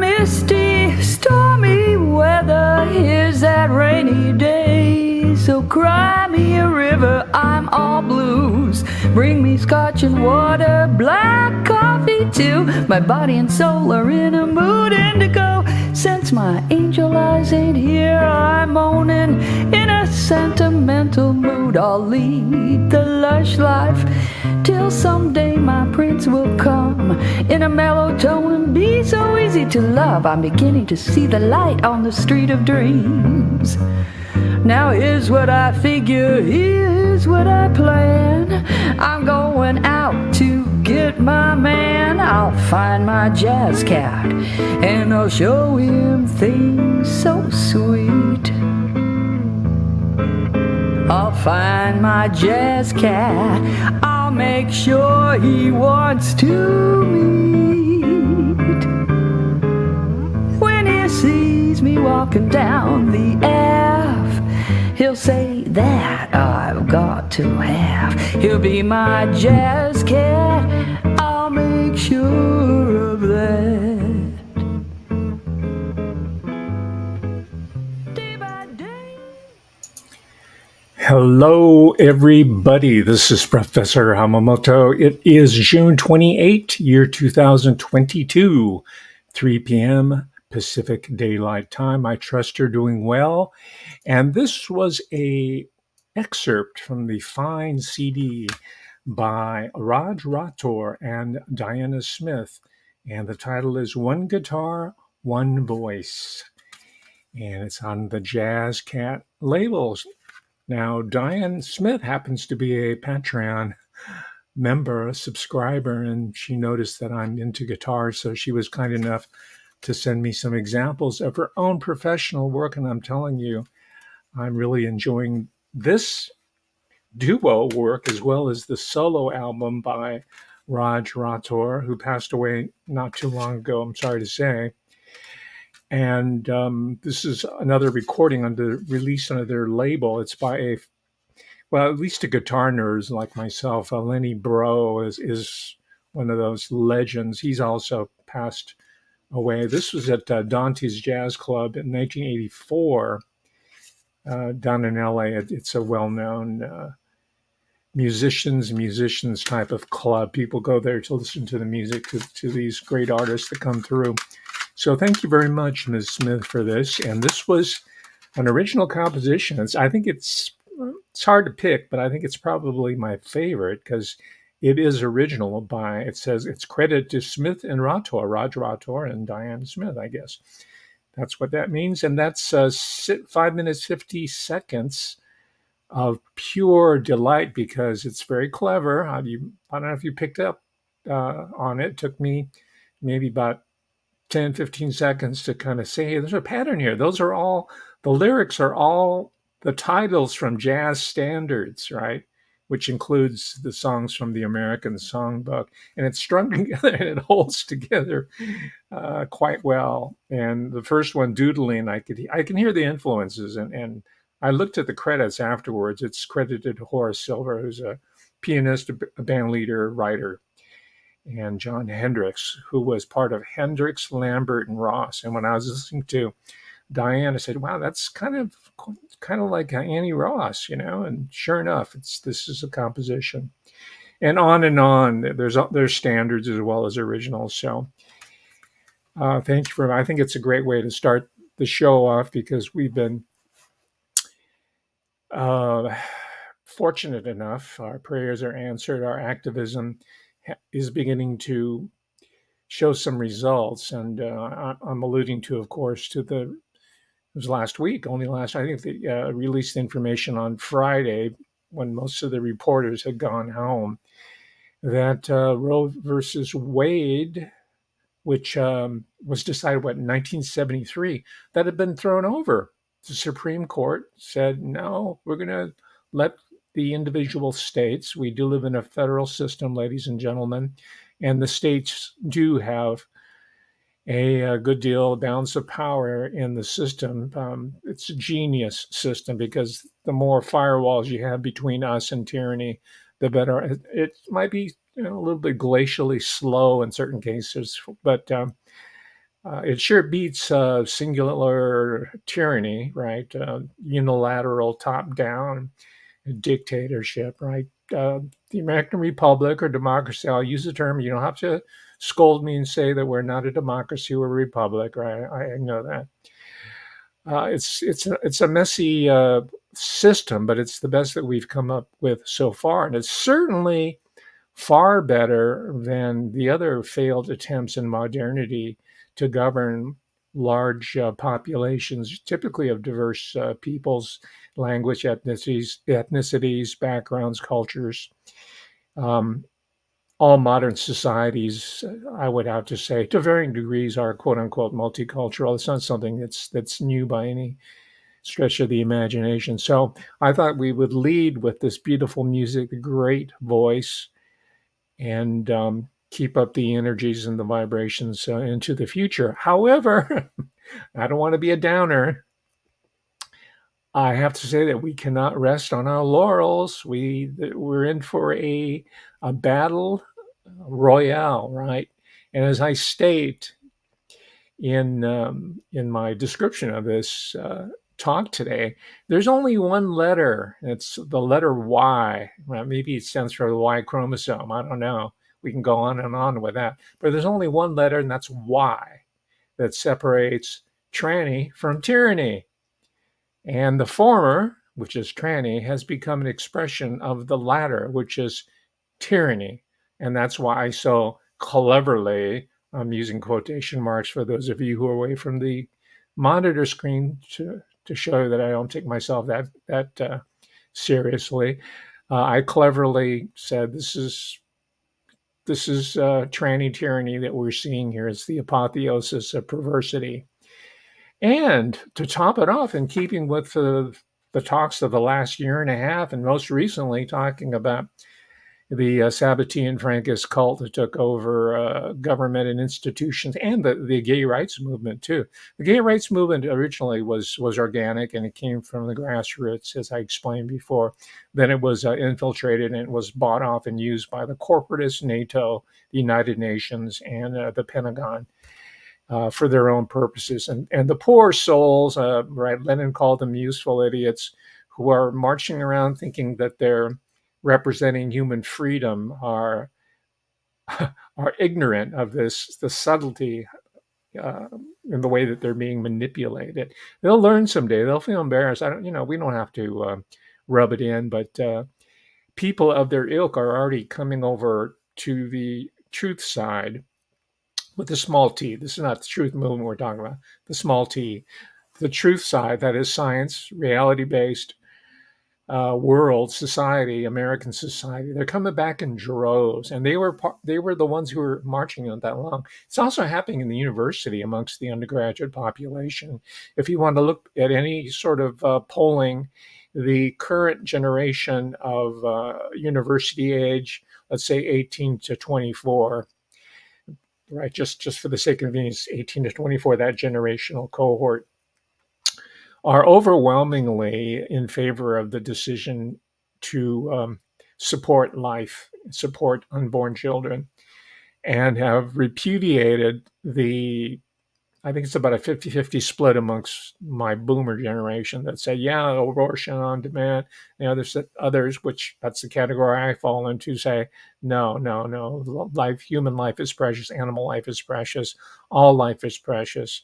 Misty, stormy weather, here's that rainy day. So cry me a river, I'm all blues. Bring me scotch and water, black coffee too. My body and soul are in a mood indigo. Since my angel eyes ain't here, I'm moaning in a sentimental mood. I'll lead the lush life till someday my prince will come in a mellow tone and be so easy to love. I'm beginning to see the light on the street of dreams. Now here's what I figure, here's what I plan. I'm going out to get my man. I'll find my jazz cat and I'll show him things so sweet. I'll find my jazz cat, I'll make sure he wants to meet. When he sees me walking down the Ave, he'll say that I've got to have. He'll be my jazz cat, I'll make sure of that. Hello, everybody. This is Professor Hamamoto. It is June 28, year 2022, 3 p.m. Pacific Daylight Time. I trust you're doing well. And this was an excerpt from the fine CD by Raj Rator and Diana Smith. And the title is One Guitar, One Voice. And it's on the Jazz Cat labels. Now, Diane Smith happens to be a Patreon member, a subscriber, and she noticed that I'm into guitar, so she was kind enough to send me some examples of her own professional work, and I'm telling you, I'm really enjoying this duo work as well as the solo album by Raj Rator, who passed away not too long ago, I'm sorry to say. And this is another recording released under their label. It's by at least a guitar nerd like myself. Lenny Bro is one of those legends. He's also passed away. This was at Dante's Jazz Club in 1984 down in LA. It's a well-known musicians type of club. People go there to listen to the music to these great artists that come through. So thank you very much, Ms. Smith, for this. And this was an original composition. I think it's hard to pick, but I think it's probably my favorite because it is original it says it's credited to Smith and Rator, Raj Rator and Diane Smith, I guess. That's what that means. And that's 5 minutes, 50 seconds of pure delight because it's very clever. I don't know if you picked up on it. It took me maybe about 10, 15 seconds to kind of say, hey, there's a pattern here. The lyrics are all the titles from jazz standards, right? Which includes the songs from the American Songbook. And it's strung together and it holds together quite well. And the first one, Doodling, I can hear the influences. And I looked at the credits afterwards. It's credited to Horace Silver, who's a pianist, a band leader, writer, and John Hendricks, who was part of Hendricks, Lambert, and Ross. And when I was listening to Diane, I said, wow, that's kind of like Annie Ross, and sure enough, this is a composition. And on. There's standards as well as originals. So thank you I think it's a great way to start the show off because we've been fortunate enough. Our prayers are answered. Our activism is beginning to show some results. And I'm alluding to, of course, it was last week, I think they released information on Friday when most of the reporters had gone home that Roe versus Wade which was decided, what, in 1973, that had been thrown over. The Supreme Court said, no, we're going to let the individual states, we do live in a federal system, ladies and gentlemen, and the states do have a good deal of balance of power in the system. It's a genius system because the more firewalls you have between us and tyranny, the better. It might be, a little bit glacially slow in certain cases, but it sure beats singular tyranny, right? Unilateral top down dictatorship, right? The American Republic or democracy, I'll use the term, you don't have to scold me and say that we're not a democracy or a republic, right? I know that. It's a messy system, but it's the best that we've come up with so far, and it's certainly far better than the other failed attempts in modernity to govern large populations, typically of diverse peoples, language, ethnicities, backgrounds, cultures. Um, all modern societies, I would have to say, to varying degrees, are quote unquote multicultural. It's not something that's new by any stretch of the imagination. So I thought we would lead with this beautiful music, great voice, and keep up the energies and the vibrations into the future. However, I don't want to be a downer. I have to say that we cannot rest on our laurels. We're in for a battle royale, right? And as I state in my description of this talk today, there's only one letter. It's the letter Y. Well, maybe it stands for the Y chromosome. I don't know. We can go on and on with that. But there's only one letter, and that's Y, that separates tranny from tyranny. And the former, which is tranny, has become an expression of the latter, which is tyranny. And that's why I so cleverly, I'm using quotation marks for those of you who are away from the monitor screen to show you that I don't take myself that seriously. I cleverly said this is tranny tyranny that we're seeing here. It's the apotheosis of perversity. And to top it off, in keeping with the talks of the last year and a half, and most recently talking about the Sabbatean Frankist cult that took over government and institutions, and the gay rights movement too. The gay rights movement originally was organic, and it came from the grassroots, as I explained before. Then it was infiltrated, and it was bought off and used by the corporatist NATO, the United Nations, and the Pentagon. For their own purposes, and the poor souls, right? Lenin called them useful idiots, who are marching around thinking that they're representing human freedom, are ignorant of the subtlety uh, in the way that they're being manipulated. They'll learn someday. They'll feel embarrassed. I don't, we don't have to rub it in, but people of their ilk are already coming over to the truth side with the small t. This is not the truth movement we're talking about, the small t. The truth side, that is science, reality based world, society, American society, they're coming back in droves, and they were the ones who were marching on that long. It's also happening in the university amongst the undergraduate population. If you want to look at any sort of polling, the current generation of university age, let's say 18 to 24, right? Just for the sake of convenience, 18 to 24, that generational cohort are overwhelmingly in favor of the decision to support life, support unborn children, and have repudiated I think it's about a 50-50 split amongst my boomer generation that say, yeah, abortion on demand. Others, which that's the category I fall into, say, no, no, no. Human life is precious. Animal life is precious. All life is precious.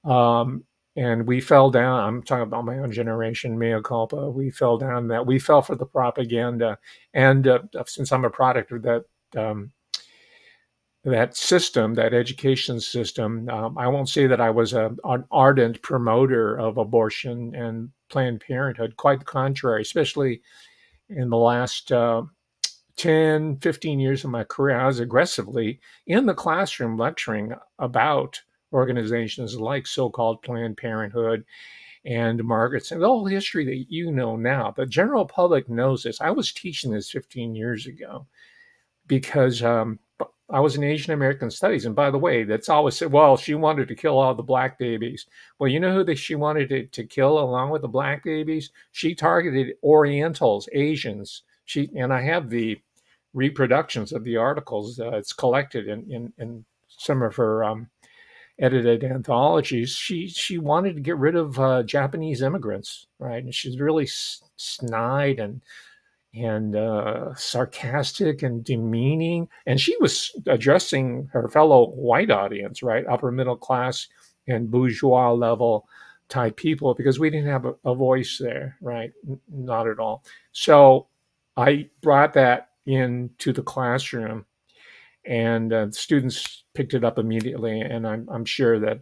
Um, and we fell down. I'm talking about my own generation, mea culpa. We fell down that. We fell for the propaganda. And since I'm a product of um, that system, that education system, I won't say that I was an ardent promoter of abortion and Planned Parenthood. Quite the contrary, especially in the last 10, 15 years of my career, I was aggressively in the classroom lecturing about organizations like so-called Planned Parenthood and Margaret's, and the whole history that you know now. The general public knows this. I was teaching this 15 years ago because I was in Asian American studies. And by the way, that's always said, well, she wanted to kill all the black babies. Well, you know who she wanted to kill along with the black babies? She targeted Orientals, Asians. And I have the reproductions of the articles. It's collected in some of her edited anthologies. She wanted to get rid of Japanese immigrants, right? And she's really snide and sarcastic and demeaning. And she was addressing her fellow white audience, right? Upper middle class and bourgeois level type people, because we didn't have a voice there, right? Not at all. So I brought that into the classroom, and students picked it up immediately. And I'm sure that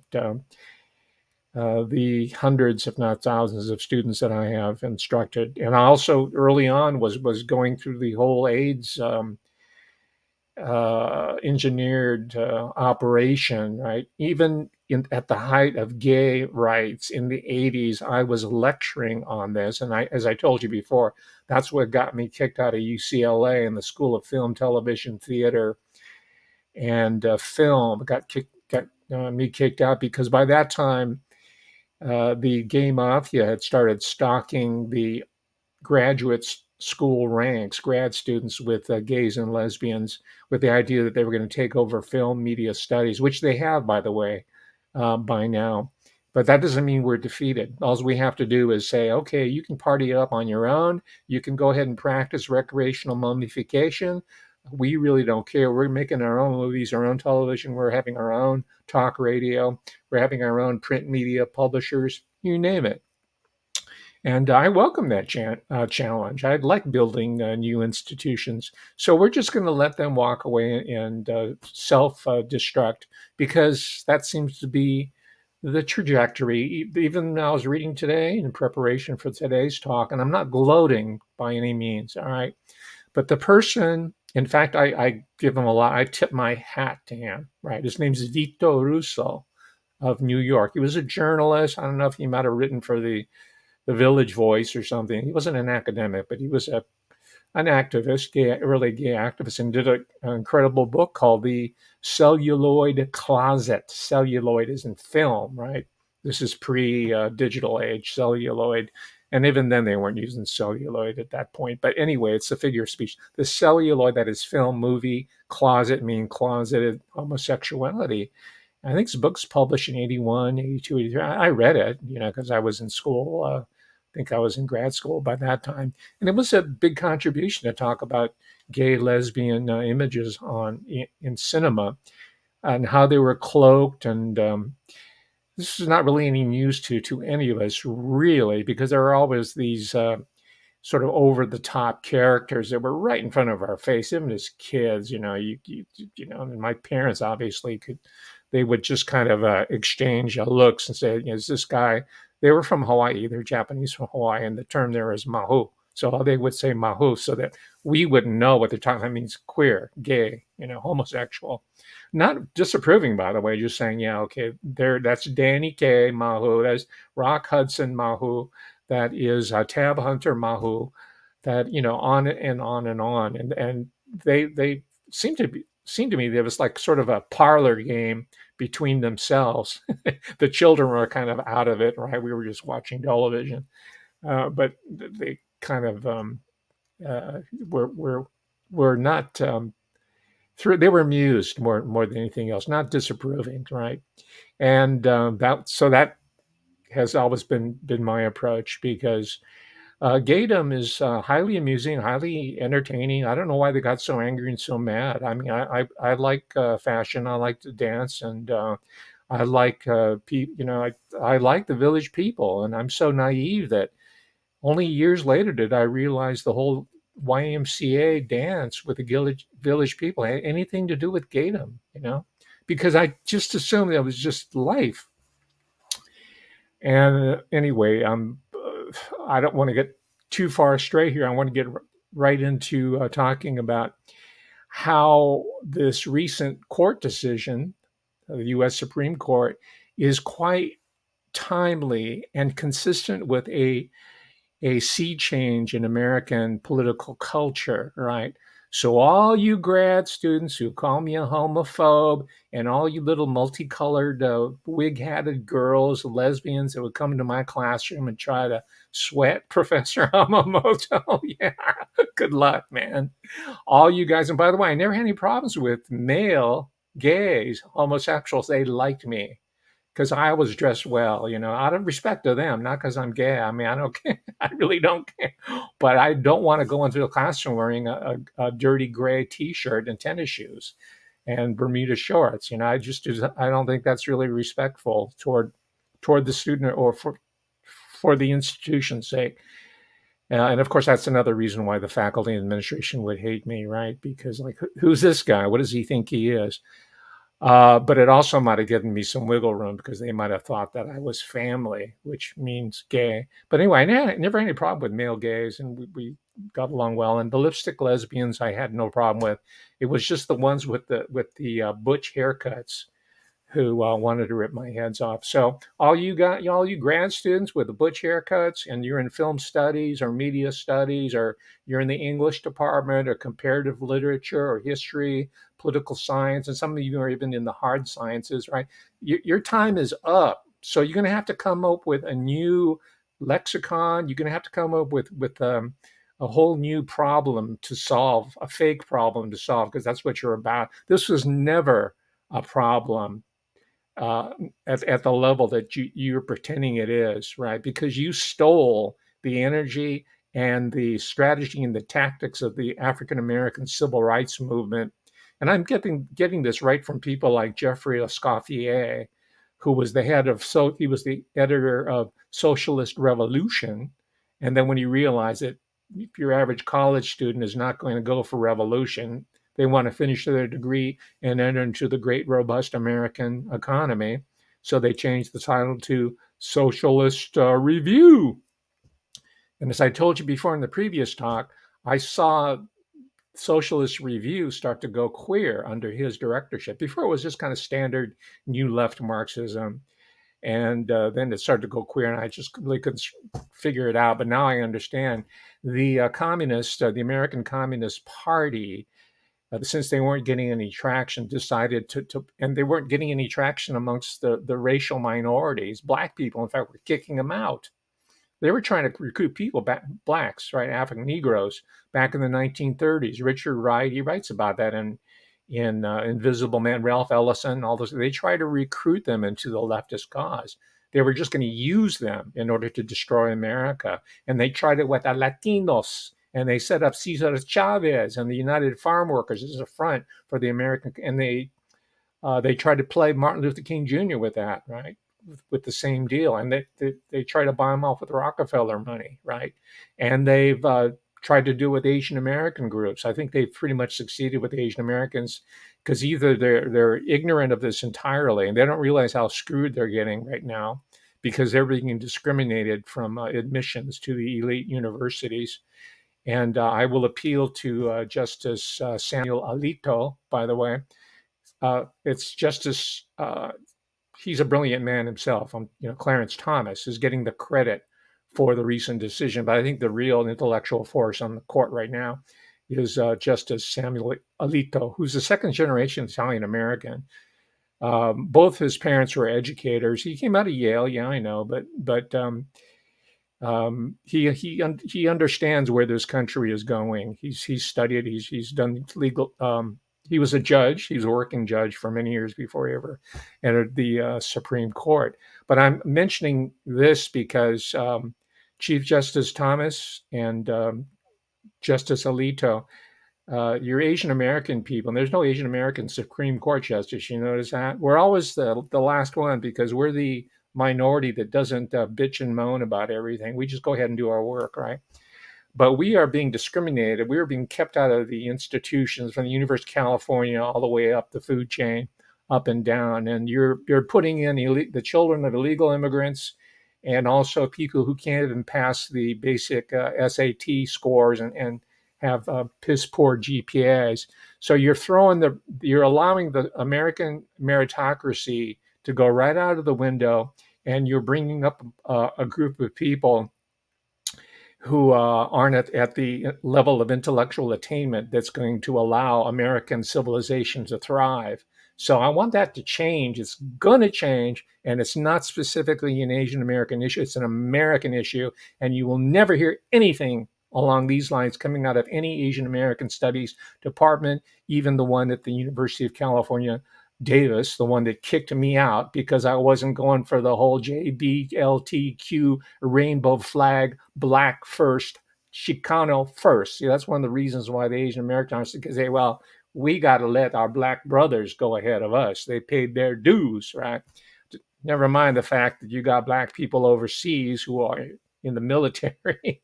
the hundreds, if not thousands, of students that I have instructed. And I also early on was going through the whole AIDS engineered operation, right? Even at the height of gay rights in the 80s, I was lecturing on this. And as I told you before, that's what got me kicked out of UCLA and the School of Film, Television, Theater, and Film. Got me kicked out because by that time, the gay mafia had started stalking the graduate school ranks, grad students with gays and lesbians, with the idea that they were going to take over film media studies, which they have, by the way, by now. But that doesn't mean we're defeated. All we have to do is say, okay, you can party up on your own. You can go ahead and practice recreational mummification. We really don't care. We're making our own movies, our own television. We're having our own talk radio. We're having our own print media publishers, you name it. And I welcome that challenge. I like building new institutions. So we're just going to let them walk away and self destruct, because that seems to be the trajectory. Even I was reading today in preparation for today's talk, and I'm not gloating by any means, all right? But the person, in fact, I give him a lot. I tip my hat to him, right? His name's Vito Russo of New York. He was a journalist. I don't know if he might have written for the Village Voice or something. He wasn't an academic, but he was an activist, early gay activist, and did an incredible book called The Celluloid Closet. Celluloid is in film, right? This is pre-digital age, celluloid. And even then, they weren't using celluloid at that point. But anyway, it's a figure of speech. The celluloid, that is film, movie, closet, mean closeted homosexuality. I think this book's published in 81, 82, 83. I read it, because I was in school. I think I was in grad school by that time. And it was a big contribution to talk about gay, lesbian images in cinema and how they were cloaked. And this is not really any news to any of us, really, because there are always these sort of over the top characters that were right in front of our face, even as kids. And my parents obviously they would just kind of exchange looks and say, is this guy, they were from Hawaii, they're Japanese from Hawaii, and the term there is mahu. So they would say mahu so that we wouldn't know what they're talking. That means queer, gay, homosexual. Not disapproving, by the way, just saying, yeah, okay, that's Danny Kaye Mahu, that's Rock Hudson Mahu, that is Tab Hunter Mahu, that on and on and on, and they seemed to me there was like sort of a parlor game between themselves. The children were kind of out of it, right? We were just watching television, but they kind of were not through. They were amused more than anything else, not disapproving, right? And that has always been my approach, because gaydom is highly amusing, highly entertaining. I don't know why they got so angry and so mad. I mean, I like fashion. I like to dance, and I like I like the village people. And I'm so naive that only years later did I realize the whole YMCA dance with the village people had anything to do with gaydom. Because I just assumed that was just life. And anyway, I don't want to get too far astray here. I want to get right into talking about how this recent court decision, the U.S. Supreme Court, is quite timely and consistent with a sea change in American political culture, right? So, all you grad students who call me a homophobe, and all you little multicolored, wig hatted girls, lesbians that would come into my classroom and try to sweat Professor Hamamoto, yeah, good luck, man. All you guys, and by the way, I never had any problems with male gays, homosexuals. They liked me because I was dressed well, out of respect to them, not because I'm gay. I mean, I don't care. I really don't care. But I don't want to go into the classroom wearing a dirty gray T-shirt and tennis shoes and Bermuda shorts. I don't think that's really respectful toward the student or for the institution's sake. And of course, that's another reason why the faculty and administration would hate me, right? Because like, who's this guy? What does he think he is? But it also might have given me some wiggle room because they might have thought that I was family, which means gay. But anyway, I never had any problem with male gays, and we got along well. And the lipstick lesbians, I had no problem with. It was just the ones with the butch haircuts who wanted to rip my heads off. So all you grad students with the butch haircuts, and you're in film studies or media studies, or you're in the English department or comparative literature or history, political science, and some of you are even in the hard sciences, right? Your time is up. So you're going to have to come up with a new lexicon. You're going to have to come up with a whole new problem to solve, a fake problem to solve, because that's what you're about. This was never a problem uh, at the level that you're pretending it is, right? Because you stole the energy and the strategy and the tactics of the African American civil rights movement. And I'm getting this right from people like Jeffrey Escoffier, who was the head of he was the editor of Socialist Revolution. And then when he realized that if your average college student is not going to go for revolution, they want to finish their degree and enter into the great, robust American economy. So they changed the title to Socialist Review. And as I told you before in the previous talk, I saw Socialist Review start to go queer under his directorship. Before it was just kind of standard new left Marxism. And then it started to go queer, and I just really couldn't figure it out. But now I understand the the American Communist Party, since they weren't getting any traction, decided and they weren't getting any traction amongst the racial minorities. Black people, in fact, were kicking them out. They were trying to recruit people, blacks, right, African Negroes, back in the 1930s. Richard Wright, he writes about that in Invisible Man, Ralph Ellison, all those. They tried to recruit them into the leftist cause. They were just going to use them in order to destroy America. And they tried it with the Latinos, and they set up Cesar Chavez and the United Farm Workers as a front for the American. And they tried to play Martin Luther King Jr. with that, right? With the same deal, and they try to buy them off with Rockefeller money, right? And they've tried to do it with Asian American groups. I think they've pretty much succeeded with Asian Americans because either they're ignorant of this entirely and they don't realize how screwed they're getting right now because they're being discriminated from admissions to the elite universities. And I will appeal to Justice Samuel Alito, by the way. It's Justice he's a brilliant man himself. Clarence Thomas is getting the credit for the recent decision, but I think the real intellectual force on the court right now is Justice Samuel Alito, who's a second generation Italian American. Both his parents were educators. He came out of Yale, yeah, I know, but he understands where this country is going. He's studied. He's done legal. He was a judge. He was a working judge for many years before he ever entered the Supreme Court. But I'm mentioning this because Chief Justice Thomas and Justice Alito, you're Asian American people, and there's no Asian American Supreme Court justice. You notice that? We're always the last one because we're the minority that doesn't bitch and moan about everything. We just go ahead and do our work, right? But we are being discriminated. We are being kept out of the institutions from the University of California all the way up the food chain, up and down. And you're putting in the children of illegal immigrants and also people who can't even pass the basic SAT scores and have piss poor GPAs. So you're allowing the American meritocracy to go right out of the window, and you're bringing up a group of people who aren't at the level of intellectual attainment that's going to allow American civilization to thrive. So I want that to change. It's going to change, and it's not specifically an Asian American issue. It's an American issue, and you will never hear anything along these lines coming out of any Asian American studies department, even the one at the University of California, Davis, the one that kicked me out because I wasn't going for the whole JBLTQ rainbow flag, black first, Chicano first. See, that's one of the reasons why the Asian Americans say, well, we got to let our black brothers go ahead of us. They paid their dues, right? Never mind the fact that you got black people overseas who are in the military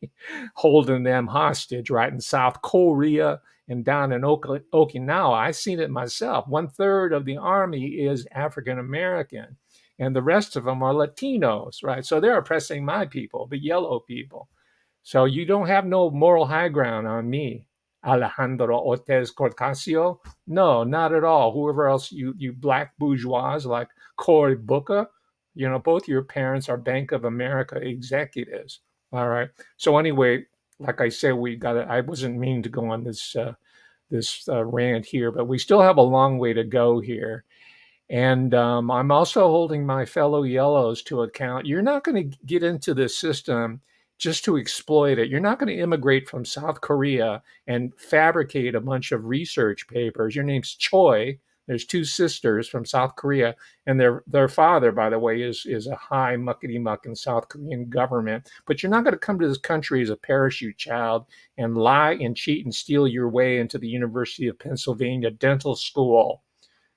holding them hostage, right? In South Korea and down in Okinawa. I've seen it myself. 1/3 of the army is African American, and the rest of them are Latinos, right? So they're oppressing my people, the yellow people. So you don't have no moral high ground on me, Alejandro Ortiz Cortesio. No, not at all. Whoever else, you black bourgeois like Cory Booker, both your parents are Bank of America executives. All right. So anyway, like I said, we got it. I wasn't meaning to go on this rant here, but we still have a long way to go here. And I'm also holding my fellow yellows to account. You're not going to get into this system just to exploit it. You're not going to immigrate from South Korea and fabricate a bunch of research papers. Your name's Choi. There's two sisters from South Korea, and their father, by the way, is a high muckety muck in South Korean government. But you're not going to come to this country as a parachute child and lie and cheat and steal your way into the University of Pennsylvania dental school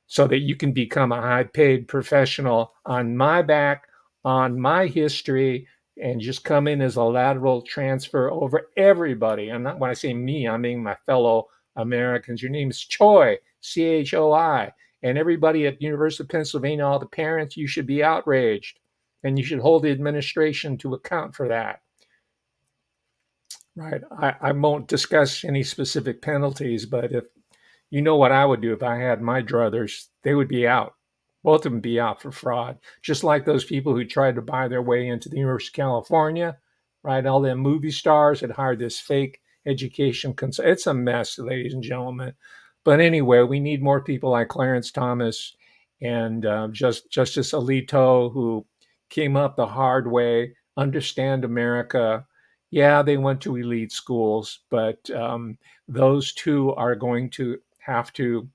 so that you can become a high paid professional on my back, on my history, and just come in as a lateral transfer over everybody. And not when I say me, I mean my fellow Americans. Your name is Choi, Choi. And everybody at the University of Pennsylvania, all the parents, you should be outraged. And you should hold the administration to account for that. Right. I won't discuss any specific penalties, but if you know what I would do if I had my druthers, they would be out. Both of them be out for fraud. Just like those people who tried to buy their way into the University of California, right? All them movie stars had hired this fake education. It's a mess, ladies and gentlemen. But anyway, we need more people like Clarence Thomas and Justice Alito, who came up the hard way, understand America. Yeah, they went to elite schools, but those two are going to have to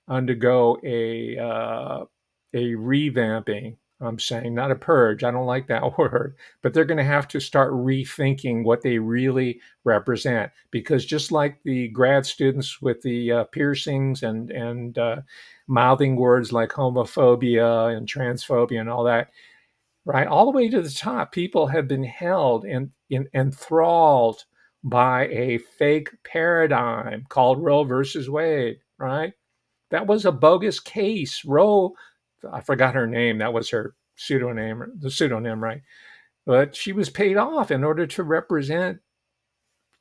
undergo a revamping. I'm saying not a purge. I don't like that word, but they're going to have to start rethinking what they really represent. Because just like the grad students with the piercings and mouthing words like homophobia and transphobia and all that, right, all the way to the top, people have been held and enthralled by a fake paradigm called Roe versus Wade, right? That was a bogus case. Roe, I forgot her name. That was her pseudonym, the pseudonym, right? But she was paid off in order to represent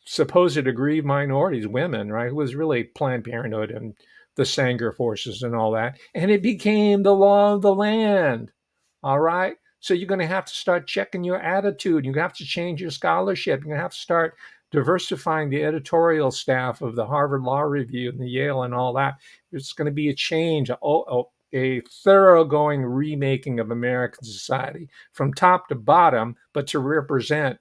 supposed aggrieved minorities, women, right? Who was really Planned Parenthood and the Sanger forces and all that. And it became the law of the land. All right. So you're going to have to start checking your attitude. You're going to have to change your scholarship. You're going to have to start diversifying the editorial staff of the Harvard Law Review and the Yale and all that. There's going to be a change, a thoroughgoing remaking of American society from top to bottom, but to represent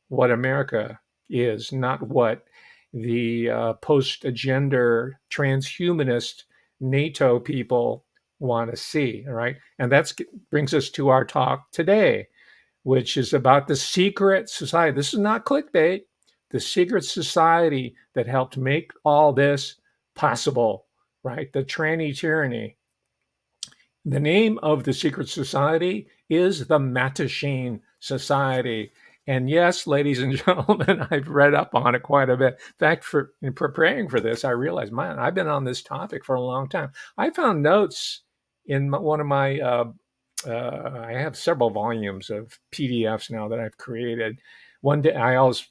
what America is, not what the post-gender transhumanist NATO people want to see. All right. And that brings us to our talk today, which is about the secret society. This is not clickbait. The secret society that helped make all this possible, right? The Tranny-Tyranny. The name of the secret society is the Mattachine Society. And yes, ladies and gentlemen, I've read up on it quite a bit. In fact, in preparing for this, I realized, man, I've been on this topic for a long time. I found notes in one of my, I have several volumes of PDFs now that I've created. One day, I always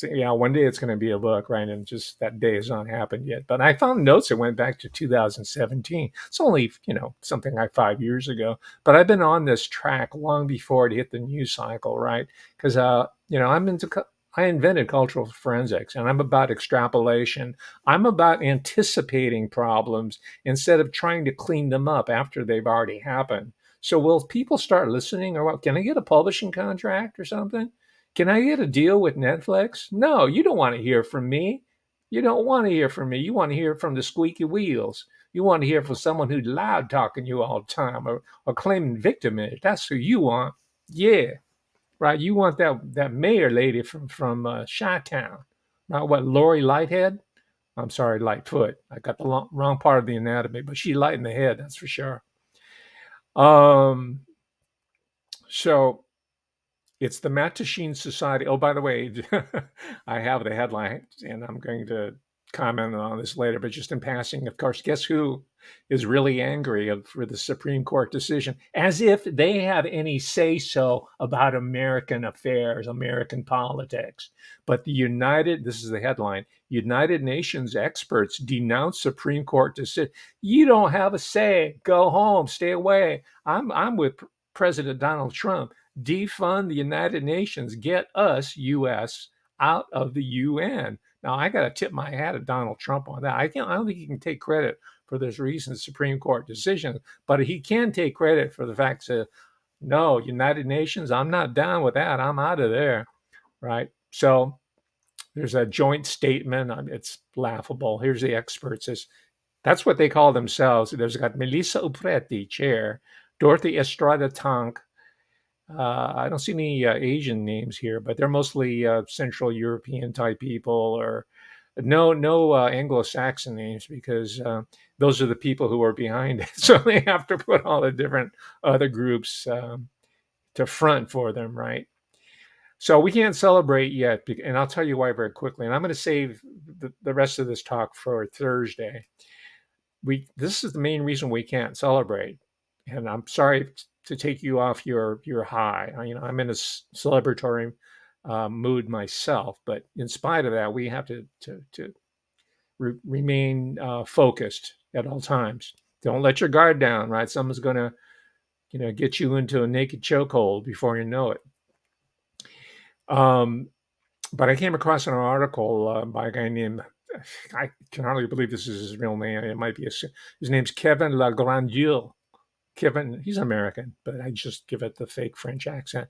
yeah, one day it's going to be a book, right? And just that day has not happened yet. But I found notes that went back to 2017. It's only, something like 5 years ago. But I've been on this track long before it hit the news cycle, right? Because, I invented cultural forensics, and I'm about extrapolation. I'm about anticipating problems instead of trying to clean them up after they've already happened. So will people start listening, or what? Can I get a publishing contract or something? Can I get a deal with Netflix? No, you don't want to hear from me. You don't want to hear from me. You want to hear from the squeaky wheels. You want to hear from someone who's loud talking you all the time, or claiming victimage. That's who you want. Yeah, right. You want that mayor lady from Chi-Town. Not what, Lori Lighthead? I'm sorry, Lightfoot. I got the wrong part of the anatomy, but she's light in the head, that's for sure. Um, so It's the Mattachine Society. Oh, by the way, I have the headline, and I'm going to comment on this later, but just in passing, of course, guess who is really angry for the Supreme Court decision? As if they have any say so about American affairs, American politics. But this is the headline, United Nations experts denounce Supreme Court decision. You don't have a say. Go home. Stay away. I'm with President Donald Trump. Defund the United Nations, get us, US, out of the UN. Now, I got to tip my hat at Donald Trump on that. I don't think he can take credit for this recent Supreme Court decision, but he can take credit for the fact that, no, United Nations, I'm not down with that. I'm out of there, right? So there's a joint statement. It's laughable. Here's the experts. That's what they call themselves. There's got Melissa Upreti, chair, Dorothy Estrada Tank. I don't see any Asian names here, but they're mostly Central European type people, or no Anglo-Saxon names, because those are the people who are behind it. So they have to put all the different other groups to front for them, right? So we can't celebrate yet, and I'll tell you why very quickly. And I'm going to save the rest of this talk for Thursday. This is the main reason we can't celebrate, and I'm sorry to take you off your high. I'm in a celebratory mood myself, but in spite of that, we have to remain focused at all times. Don't let your guard down, right? Someone's going to get you into a naked chokehold before you know it. But I came across an article by a guy named, I can hardly believe this is his real name. It might be his name's Kevin Lagrandieu. Kevin, he's American, but I just give it the fake French accent.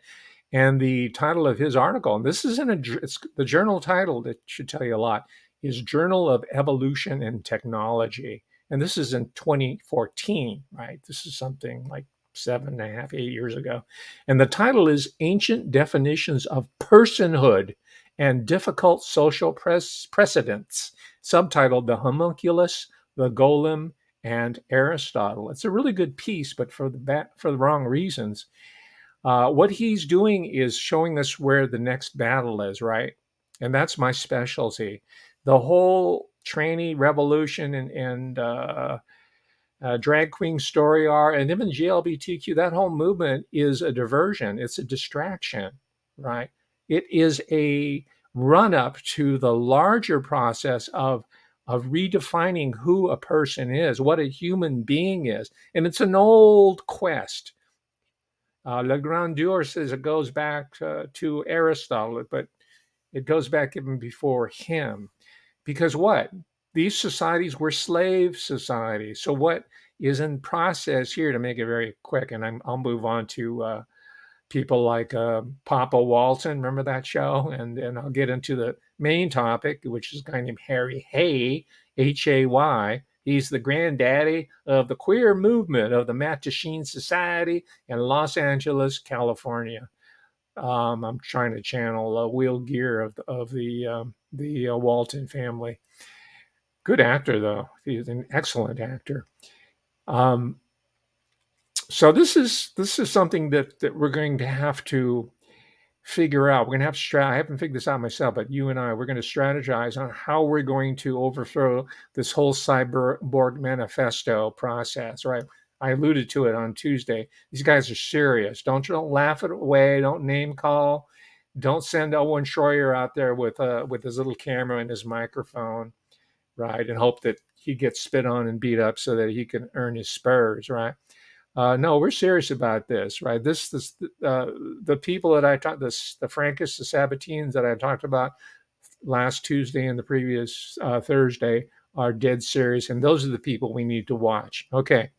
And the title of his article, and this is it's the journal title that should tell you a lot, is Journal of Evolution and Technology. And this is in 2014, right? This is something like 7.5, 8 years ago. And the title is Ancient Definitions of Personhood and Difficult Social Precedents, subtitled The Homunculus, the Golem, and Aristotle. It's a really good piece, but for the wrong reasons. What he's doing is showing us where the next battle is, right? And that's my specialty. The whole tranny revolution and drag queen story arc, and even GLBTQ, that whole movement is a diversion. It's a distraction, right? It is a run up to the larger process of redefining who a person is, what a human being is. And it's an old quest. Lagrandieu says it goes back to Aristotle, but it goes back even before him. Because what? These societies were slave societies. So what is in process here, to make it very quick, and I'll move on to people like Papa Walton, remember that show? And I'll get into the main topic, which is a guy named Harry Hay, Hay. He's the granddaddy of the queer movement of the Mattachine Society in Los Angeles, California. I'm trying to channel Will Gear of the Walton family. Good actor, though. He's an excellent actor. So this is something that we're going to have to figure out. We're going to have to I haven't figured this out myself, but you and we're going to strategize on how we're going to overthrow this whole cyborg manifesto process, right? I alluded to it on Tuesday. These guys are serious. Don't laugh it away. Don't name call. Don't send Owen Schroyer out there with his little camera and his microphone, right, and hope that he gets spit on and beat up so that he can earn his spurs, right? No, we're serious about this, right? The people that I talked, the Frankists, the Sabbatines that I talked about last Tuesday and the previous Thursday are dead serious, and those are the people we need to watch. Okay,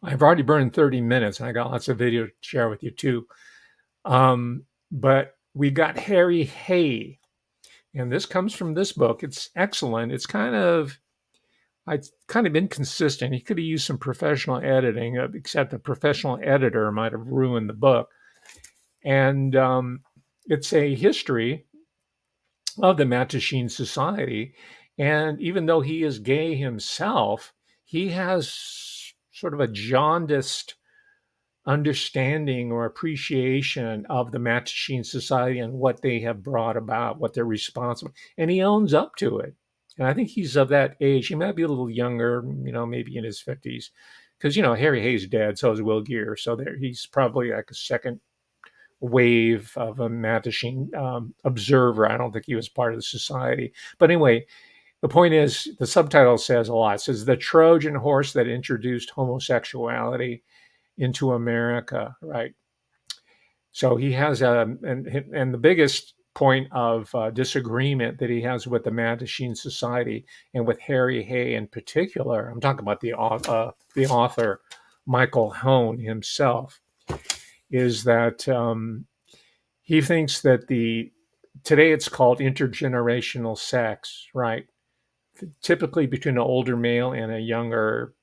I've already burned 30 minutes, and I got lots of video to share with you too. But we got Harry Hay, and this comes from this book. It's excellent. It's kind of inconsistent. He could have used some professional editing, except the professional editor might have ruined the book. And it's a history of the Mattachine Society. And even though he is gay himself, he has sort of a jaundiced understanding or appreciation of the Mattachine Society and what they have brought about, what they're responsible, and he owns up to it. And I think he's of that age. He might be a little younger, maybe in his 50s, because Harry Hayes' dead, so is Will Geer. So he's probably like a second wave of a Mattachine observer. I don't think he was part of the society, but anyway. The point is, the subtitle says a lot. It says the Trojan horse that introduced homosexuality into America, right? So he has and the biggest point of disagreement that he has with the Mattachine Society and with Harry Hay in particular, I'm talking about the author Michael Hone himself, is that he thinks that today it's called intergenerational sex, right? Typically between an older male and a younger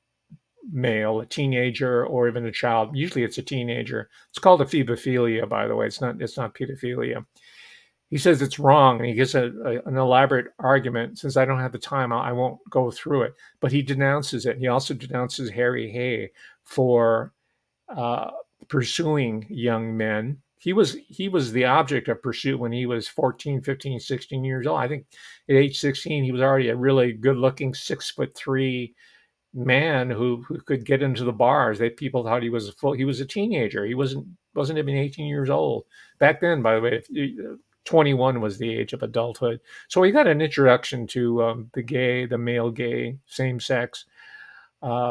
male, a teenager, or even a child. Usually it's a teenager. It's called ephebophilia, by the way. It's not pedophilia. He says it's wrong, and he gives an elaborate argument. Since I don't have the time, I won't go through it. But he denounces it. He also denounces Harry Hay for pursuing young men. He was the object of pursuit when he was 14, 15, 16 years old. I think at age 16, he was already a really good-looking 6'3" man who could get into the bars. People thought he was a teenager. He wasn't even 18 years old back then. By the way, 21 was the age of adulthood. So he got an introduction to the male gay, same sex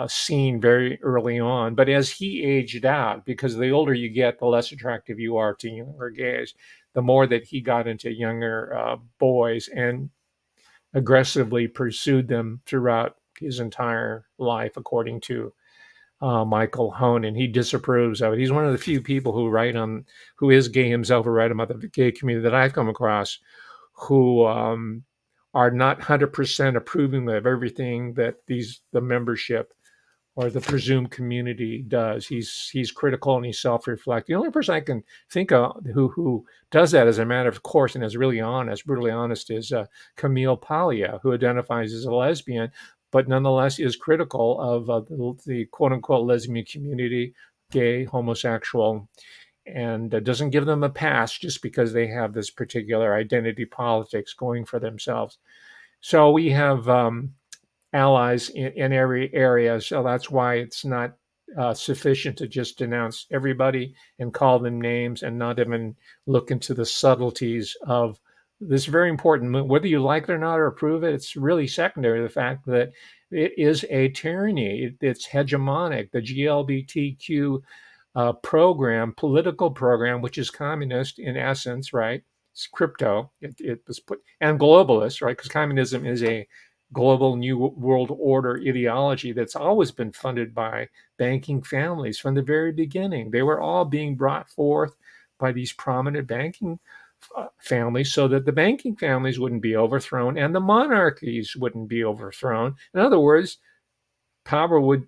scene very early on. But as he aged out, because the older you get, the less attractive you are to younger gays, the more that he got into younger boys and aggressively pursued them throughout his entire life, according to Michael Hone, and he disapproves of it. He's one of the few people who is gay himself, who write about the gay community that I've come across, who are not 100% approving of everything that the membership or the presumed community does. He's critical and he's self-reflective. The only person I can think of who does that as a matter of course and is really brutally honest, is Camille Paglia, who identifies as a lesbian, but nonetheless is critical of the quote-unquote lesbian community, gay, homosexual, and doesn't give them a pass just because they have this particular identity politics going for themselves. So we have allies in every area. So that's why it's not sufficient to just denounce everybody and call them names and not even look into the subtleties of this very important. Whether you like it or not or approve it, it's really secondary to the fact that it is a tyranny. It's hegemonic. The GLBTQ political program, which is communist in essence, right? It's crypto. It was put, and globalist, right? Because communism is a global new world order ideology that's always been funded by banking families from the very beginning. They were all being brought forth by these prominent banking families so that the banking families wouldn't be overthrown and the monarchies wouldn't be overthrown. In other words, power would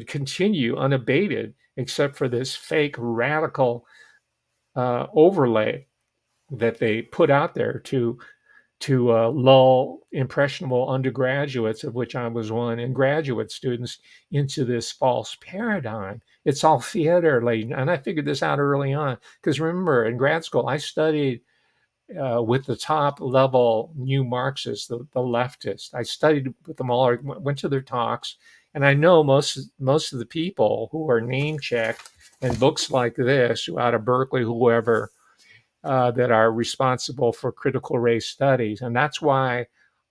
continue unabated except for this fake radical overlay that they put out there to lull impressionable undergraduates, of which I was one, and graduate students into this false paradigm. It's all theater, Leighton. And I figured this out early on because remember, in grad school, I studied with the top level new Marxists, the leftists. I studied with them all, went to their talks, and I know most of the people who are name checked in books like this, out of Berkeley, whoever, that are responsible for critical race studies. And that's why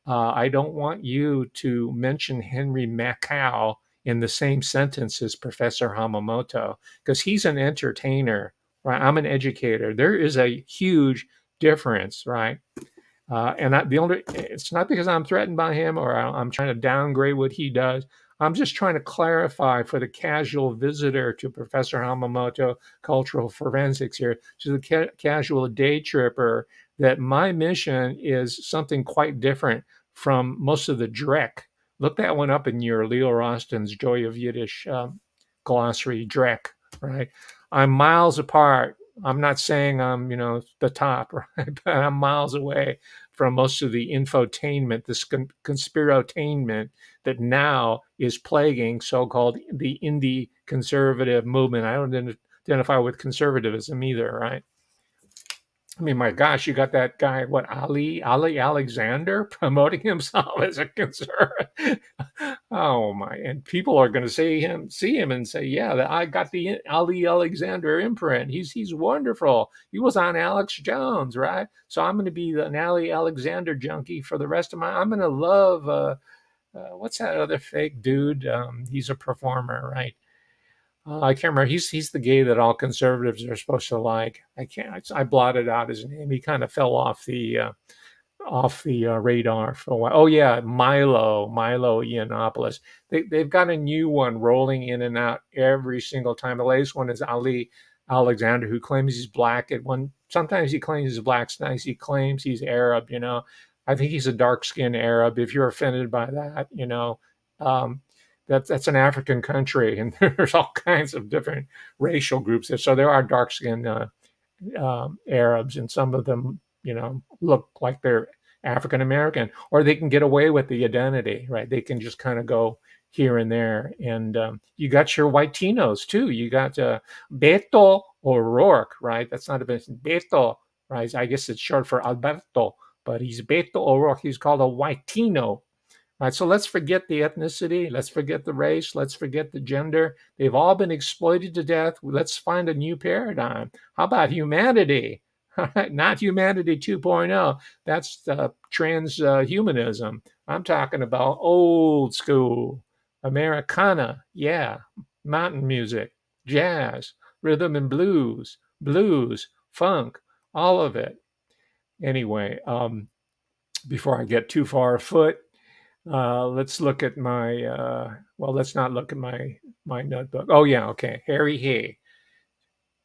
I don't want you to mention Henry Makow in the same sentence as Professor Hamamoto, because he's an entertainer, right? I'm an educator. There is a huge difference, right? It's not because I'm threatened by him or I'm trying to downgrade what he does. I'm just trying to clarify for the casual visitor to Professor Hamamoto Cultural Forensics here, to the casual day tripper, that my mission is something quite different from most of the Drek. Look that one up in your Leo Roston's Joy of Yiddish glossary, Drek, right? I'm miles apart. I'm not saying I'm, the top, right? But I'm miles away from most of the infotainment, this conspirotainment that now is plaguing so-called the indie conservative movement. I don't identify with conservatism either, right? I mean, my gosh, you got that guy, what, Ali Alexander, promoting himself as a conservative. Oh my! And people are going to see him, and say, "Yeah, I got the Ali Alexander imprint. He's wonderful. He was on Alex Jones, right? So I'm going to be an Ali Alexander junkie for the rest of my. I'm going to love what's that other fake dude? He's a performer, right? I can't remember. He's the gay that all conservatives are supposed to like. I can't. I blotted out his name. He kind of fell off the radar for a while. Oh yeah, Milo Yiannopoulos. They've got a new one rolling in and out every single time. The latest one is Ali Alexander, who claims he's black. Sometimes he claims he's black. Sometimes he claims he's Arab. I think he's a dark skinned Arab. If you're offended by that, um, that's an African country, and there's all kinds of different racial groups there. So there are dark skinned Arabs, and some of them, look like they're African American, or they can get away with the identity, right? They can just kind of go here and there. And you got your white Tinos too. You got Beto O'Rourke, right? That's not a bit Beto, right? I guess it's short for Alberto, but he's Beto O'Rourke. He's called a white Tino. Right, so let's forget the ethnicity, let's forget the race, let's forget the gender. They've all been exploited to death. Let's find a new paradigm. How about humanity? Not humanity 2.0. That's transhumanism. I'm talking about old school Americana. Yeah, mountain music, jazz, rhythm and blues, funk, all of it. Anyway, before I get too far afoot, let's look at my. Let's not look at my notebook. Oh yeah, okay. Harry Hay.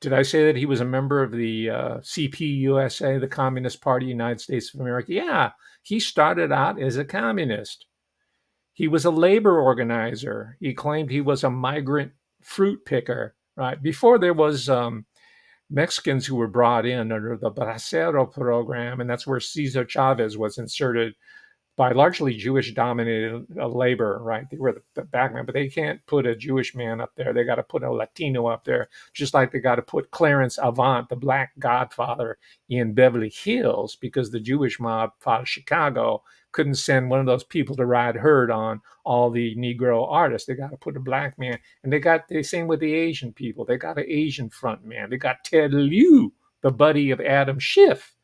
Did I say that he was a member of the CPUSA, the Communist Party, United States of America? Yeah, he started out as a communist. He was a labor organizer. He claimed he was a migrant fruit picker. Right before there was Mexicans who were brought in under the Bracero program, and that's where Cesar Chavez was inserted by largely Jewish dominated labor, right? They were the backman, but they can't put a Jewish man up there. They got to put a Latino up there, just like they got to put Clarence Avant, the black godfather, in Beverly Hills, because the Jewish mob out of Chicago couldn't send one of those people to ride herd on all the Negro artists. They got to put a black man. And they got the same with the Asian people. They got an Asian front man. They got Ted Lieu, the buddy of Adam Schiff,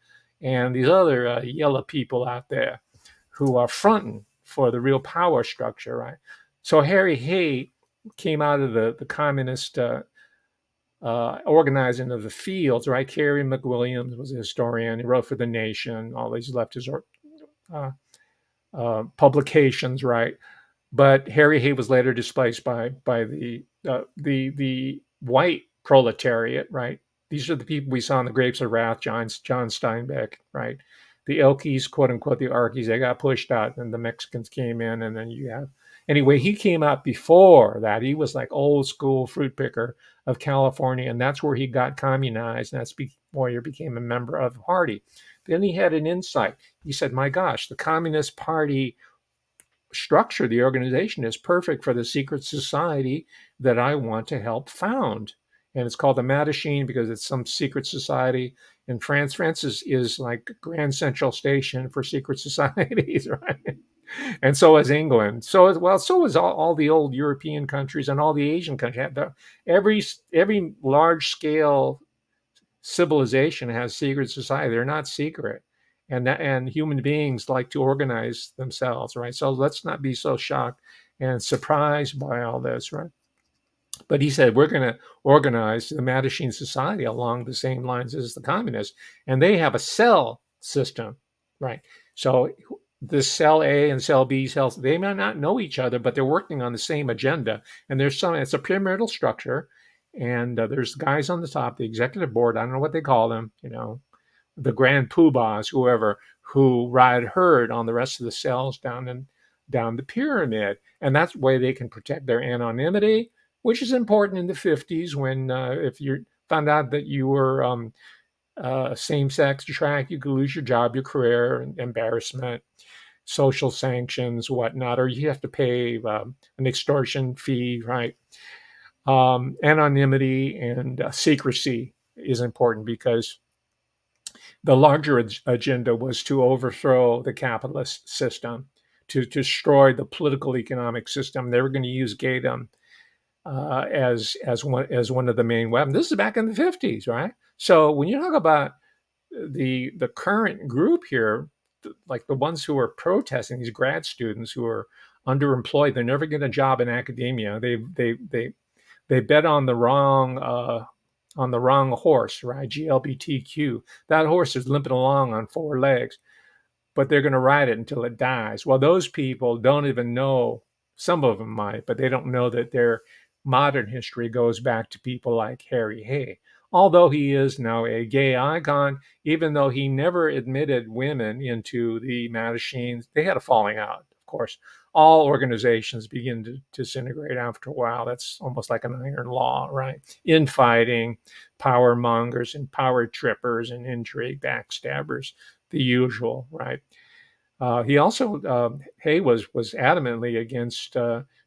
and these other yellow people out there who are fronting for the real power structure, right? So Harry Hay came out of the communist organizing of the fields, right? Carey McWilliams was a historian. He wrote for The Nation, all these leftist publications, right? But Harry Hay was later displaced by the white proletariat, right? These are the people we saw in the Grapes of Wrath, John Steinbeck, right? The Elkies, quote unquote, the Arkies, they got pushed out, and the Mexicans came in, and then you have. Anyway, he came out before that. He was like old school fruit picker of California, and that's where he got communized, and that's before he became a member of the party. Then he had an insight. He said, my gosh, the Communist Party structure, the organization is perfect for the secret society that I want to help found. And it's called the Mattachine because it's some secret society in France. France is like Grand Central Station for secret societies, right? And so is England. So is all the old European countries and all the Asian countries. Every large scale civilization has secret society. They're not secret. And human beings like to organize themselves, right? So let's not be so shocked and surprised by all this, right? But he said, we're going to organize the Mattachine Society along the same lines as the communists. And they have a cell system, right? So this cell A and cell B cells, they might not know each other, but they're working on the same agenda. And it's a pyramidal structure. And there's guys on the top, the executive board, I don't know what they call them, the grand poobahs, whoever, who ride herd on the rest of the cells down the pyramid, and that's the way they can protect their anonymity, which is important in the 50s when if you found out that you were same-sex attract, you could lose your job, your career, embarrassment, social sanctions, whatnot, or you have to pay an extortion fee, right? Anonymity and secrecy is important because the larger agenda was to overthrow the capitalist system, to destroy the political economic system. They were going to use Gaydom as one of the main weapons. This is back in the 50s, right? So when you talk about the current group here, like the ones who are protesting, these grad students who are underemployed, they're never get a job in academia. They bet on the wrong horse, right? GLBTQ. That horse is limping along on four legs, but they're going to ride it until it dies. Well, those people don't even know, some of them might, but they don't know that their modern history goes back to people like Harry Hay. Although he is now a gay icon, even though he never admitted women into the Mattachines, they had a falling out, of course. All organizations begin to disintegrate after a while. That's almost like an iron law, right? Infighting, power mongers, and power trippers, and intrigue backstabbers, the usual, right? He also Hay was adamantly against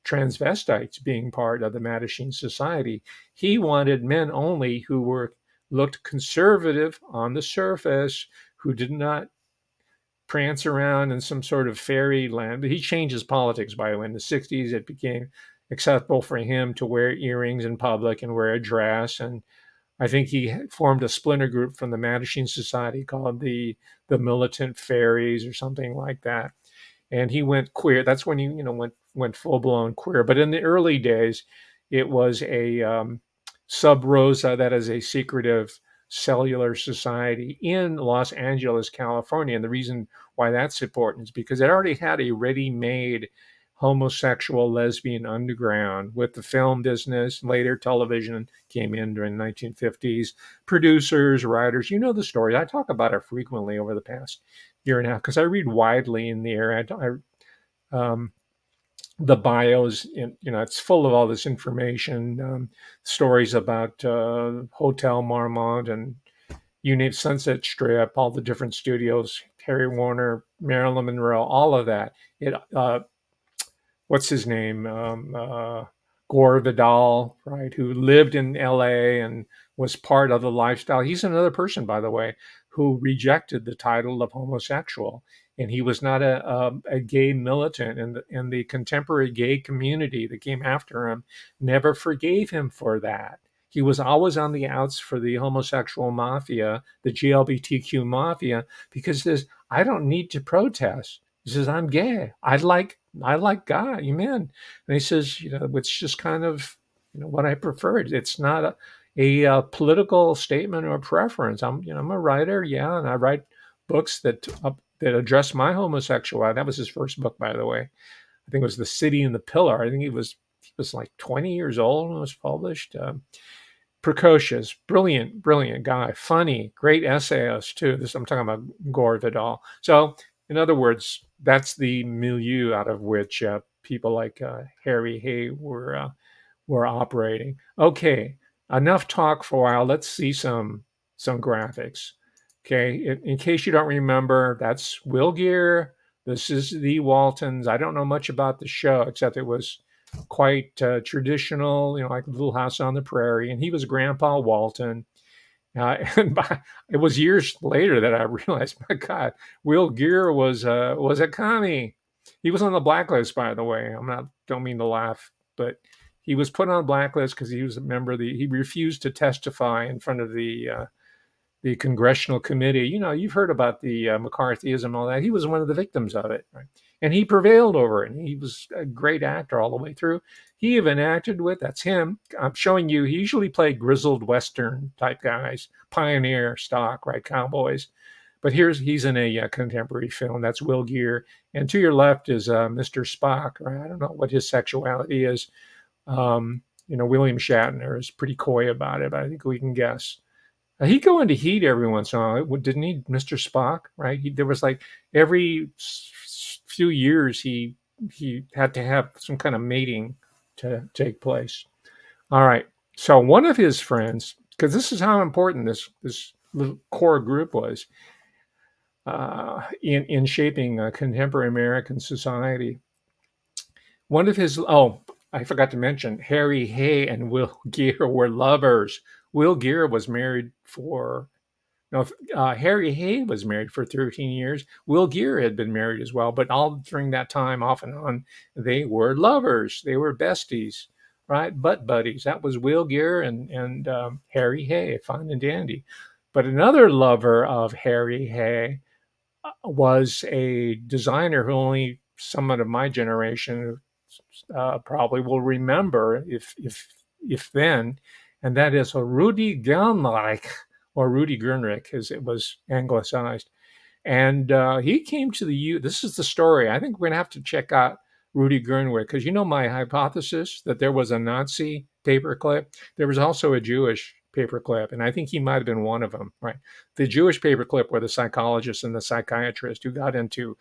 transvestites being part of the Mattachine Society. He wanted men only who looked conservative on the surface, who did not prance around in some sort of fairyland. He changed his politics, by the way. In the 60s, it became acceptable for him to wear earrings in public and wear a dress. And I think he formed a splinter group from the Mattachine Society called the Militant Fairies or something like that. And he went queer. That's when he went full blown queer. But in the early days, it was a sub rosa, that is a secretive cellular society in Los Angeles, California. And the reason why that's important is because it already had a ready made homosexual lesbian underground with the film business. Later television came in during the 1950s. Producers, writers, you know the story. I talk about it frequently over the past year and a half because I read widely in the area. The bios, it's full of all this information, stories about Hotel Marmont and you name Sunset Strip, all the different studios, Terry Warner, Marilyn Monroe, all of that. It what's his name, Gore Vidal, right, who lived in LA and was part of the lifestyle. He's another person, by the way, who rejected the title of homosexual. And he was not a gay militant. And the contemporary gay community that came after him never forgave him for that. He was always on the outs for the homosexual mafia, the GLBTQ mafia, because there's, I don't need to protest. He says, I'm gay. I like God, men. And he says, it's just kind of, what I prefer. It's not a political statement or preference. I'm a writer, yeah, and I write books that address my homosexuality. That was his first book, by the way. I think it was The City and the Pillar. I think he was like 20 years old when it was published. Precocious, brilliant guy, funny, great essayist too. I'm talking about Gore Vidal. So, in other words, that's the milieu out of which people like Harry Hay were operating. Okay, enough talk for a while. Let's see some graphics. Okay, in case you don't remember, that's Will Gear. This is the Waltons. I don't know much about the show except it was quite traditional, like Little House on the Prairie. And he was Grandpa Walton. It was years later that I realized, my God, Will Gear was a commie. He was on the blacklist, by the way. Don't mean to laugh, but he was put on blacklist because he was a member of he refused to testify in front of the the congressional committee. You've heard about the McCarthyism and all that. He was one of the victims of it, right? And he prevailed over it. And he was a great actor all the way through. He even acted with, that's him. I'm showing you, he usually played grizzled Western type guys, pioneer stock, right? Cowboys. But he's in a contemporary film. That's Will Geer. And to your left is Mr. Spock, right? I don't know what his sexuality is. William Shatner is pretty coy about it, but I think we can guess. He'd go into heat every once in a while, didn't he, Mr. Spock? Right? There was like every few years he had to have some kind of mating to take place. All right. So one of his friends, because this is how important this little core group was in shaping contemporary American society. One of his I forgot to mention, Harry Hay and Will Geer were lovers. Will Geer was married for no, Harry Hay was married for 13 years. Will Geer had been married as well, but all during that time, off and on, they were lovers. They were besties, right? Butt buddies. That was Will Geer and Harry Hay, fine and dandy. But another lover of Harry Hay was a designer who only someone of my generation probably will remember, if then, and that is a Rudy Gernreich, or Rudy Gernreich, as it was anglicized. And he came to the U. This is the story. I think we're going to have to check out Rudy Gernreich, because my hypothesis that there was a Nazi paperclip. There was also a Jewish paperclip, and I think he might have been one of them. Right, the Jewish paperclip were the psychologist and the psychiatrist who got into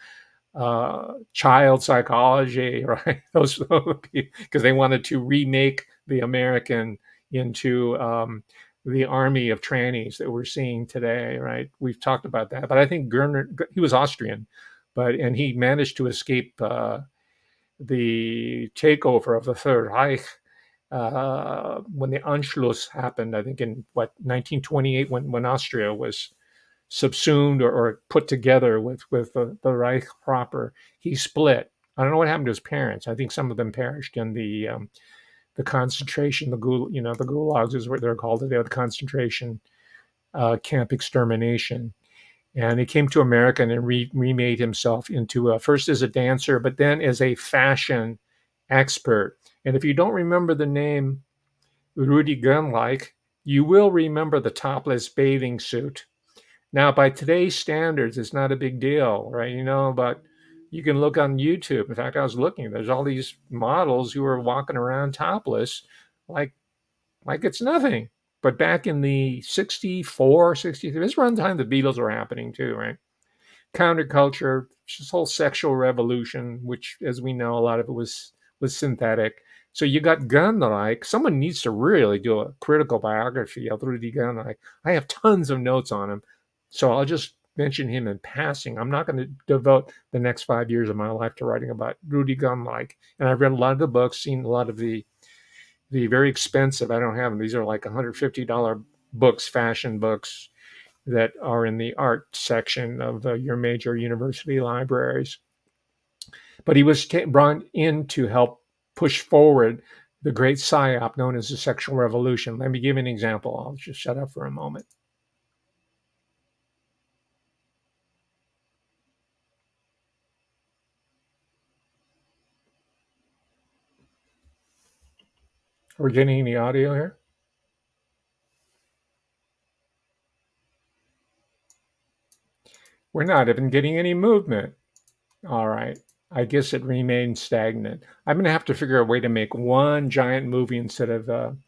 child psychology, right? Those because they wanted to remake the American into the army of trannies that we're seeing today, right? We've talked about that, but I think Gerner, he was Austrian, and he managed to escape the takeover of the Third Reich when the Anschluss happened. I think in 1928, when Austria was subsumed or put together with the Reich proper. He split. I don't know what happened to his parents. I think some of them perished in the concentration, the gulags is what they're called today, the concentration camp extermination. And he came to America and remade himself into first as a dancer, but then as a fashion expert. And if you don't remember the name Rudy Gunlike, you will remember the topless bathing suit. Now, by today's standards, it's not a big deal, right? But you can look on YouTube. In fact, I was looking, there's all these models who are walking around topless like it's nothing. But back in the 64, 63, this around the time the Beatles were happening too, right? Counterculture, this whole sexual revolution, which, as we know, a lot of it was synthetic. So you got Gunreich. Someone needs to really do a critical biography of Rudy Gunreich. I have tons of notes on him, so I'll just mention him in passing. I'm not going to devote the next 5 years of my life to writing about Rudy Gunreich. And I've read a lot of the books, seen a lot of the very expensive. I don't have them. These are like $150 books, fashion books that are in the art section of your major university libraries. But he was brought in to help push forward the great psyop known as the sexual revolution. Let me give you an example. I'll just shut up for a moment. Are we getting any audio here? We're not even getting any movement. All right. I guess it remained stagnant. I'm going to have to figure out a way to make one giant movie instead of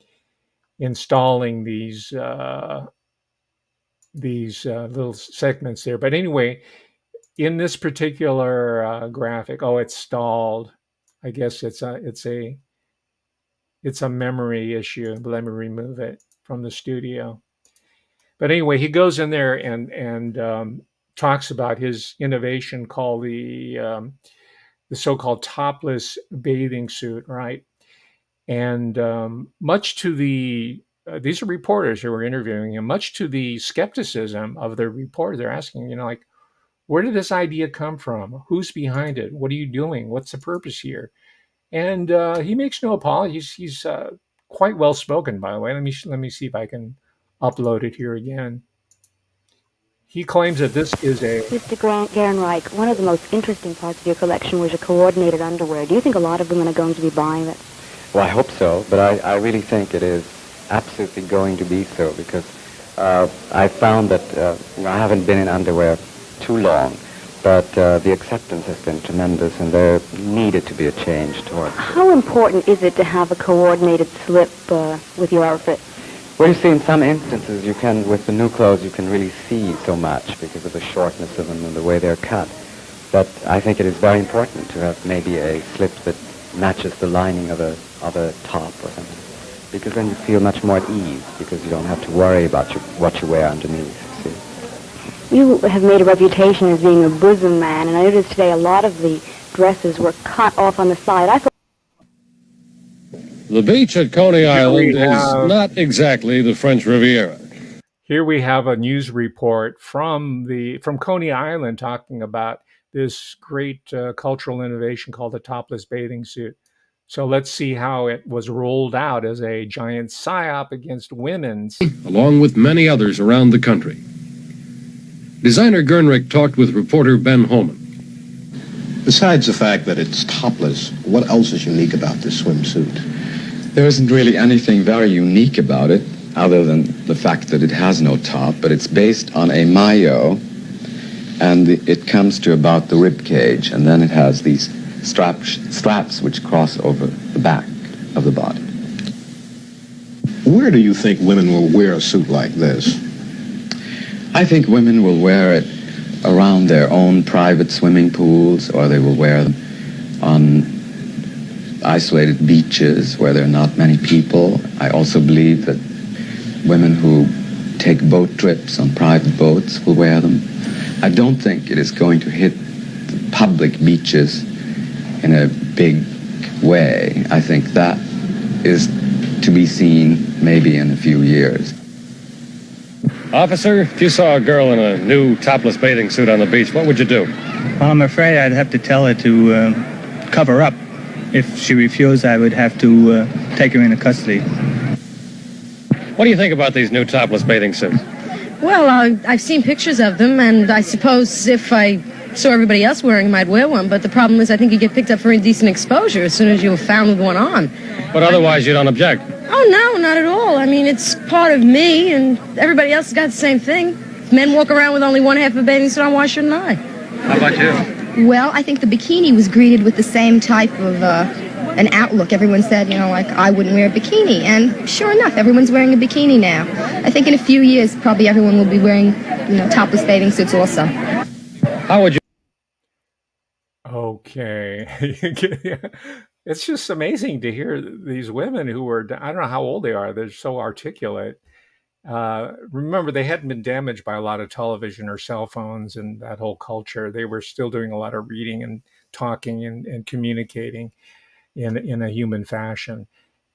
installing these little segments there. But anyway, in this particular graphic, it's stalled. I guess it's a memory issue. Let me remove it from the studio. But anyway, he goes in there and talks about his innovation called the so-called topless bathing suit, right? And much to these are reporters who were interviewing him. Much to the skepticism of the reporters, they're asking, like, where did this idea come from? Who's behind it? What are you doing? What's the purpose here? And he makes no apologies. He's quite well spoken, by the way. Let me see if I can upload it here again. he claims that this is a... Mr. Gehrenreich, one of the most interesting parts of your collection was your coordinated underwear. Do you think a lot of women are going to be buying it? Well, I hope so, but I really think it is absolutely going to be so, because I found that I haven't been in underwear too long, but the acceptance has been tremendous, and there needed to be a change towards it. How important is it to have a coordinated slip with your outfit? Well, you see, in some instances, you can, with the new clothes, you can really see so much because of the shortness of them and the way they're cut. But I think it is very important to have maybe a slip that matches the lining of a top or something, because then you feel much more at ease, because you don't have to worry about what you wear underneath, see. You have made a reputation as being a bosom man, and I noticed today a lot of the dresses were cut off on the side. I thought the beach at Coney Island is not exactly the French Riviera. Here we have a news report from Coney Island talking about this great cultural innovation called the topless bathing suit. So let's see how it was rolled out as a giant psyop against women's. Along with many others around the country. Designer Gernrich talked with reporter Ben Holman. Besides the fact that it's topless, what else is unique about this swimsuit? There isn't really anything very unique about it, other than the fact that it has no top, but it's based on a maillot, and it comes to about the rib cage, and then it has these straps which cross over the back of the body. Where do you think women will wear a suit like this? I think women will wear it around their own private swimming pools, or they will wear them on isolated beaches where there are not many people. I also believe that women who take boat trips on private boats will wear them. I don't think it is going to hit the public beaches in a big way. I think that is to be seen maybe in a few years. Officer, if you saw a girl in a new topless bathing suit on the beach, what would you do? Well, I'm afraid I'd have to tell her to cover up. If she refused, I would have to take her into custody. What do you think about these new topless bathing suits? Well, I've seen pictures of them, and I suppose if I saw everybody else wearing them, I'd wear one. But the problem is I think you get picked up for indecent exposure as soon as you're found with one on. But otherwise, you don't object? Oh, no, not at all. I mean, it's part of me, and everybody else has got the same thing. If men walk around with only one half of a bathing suit on, why shouldn't I? How about you? Well, I think the bikini was greeted with the same type of an outlook. Everyone said, you know, like, I wouldn't wear a bikini. And sure enough, everyone's wearing a bikini now. I think in a few years, probably everyone will be wearing, you know, topless bathing suits also. How would you... Okay. It's just amazing to hear these women who are, I don't know how old they are, they're so articulate. Remember, they hadn't been damaged by a lot of television or cell phones and that whole culture. They were still doing a lot of reading and talking and communicating in a human fashion.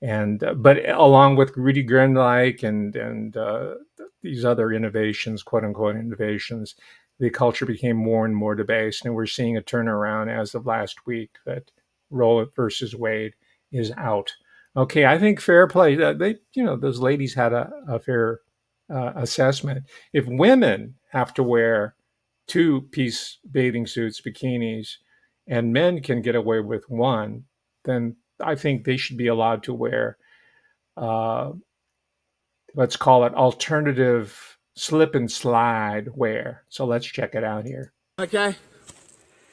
And but along with Rudy Grenlike and these other innovations, quote unquote innovations, the culture became more and more debased. And we're seeing a turnaround as of last week that Roe versus Wade is out. Okay, I think fair play. They, you know, those ladies had a fair assessment. If women have to wear two-piece bathing suits, bikinis, and men can get away with one, then I think they should be allowed to wear, let's call it alternative slip and slide wear. So let's check it out here. Okay.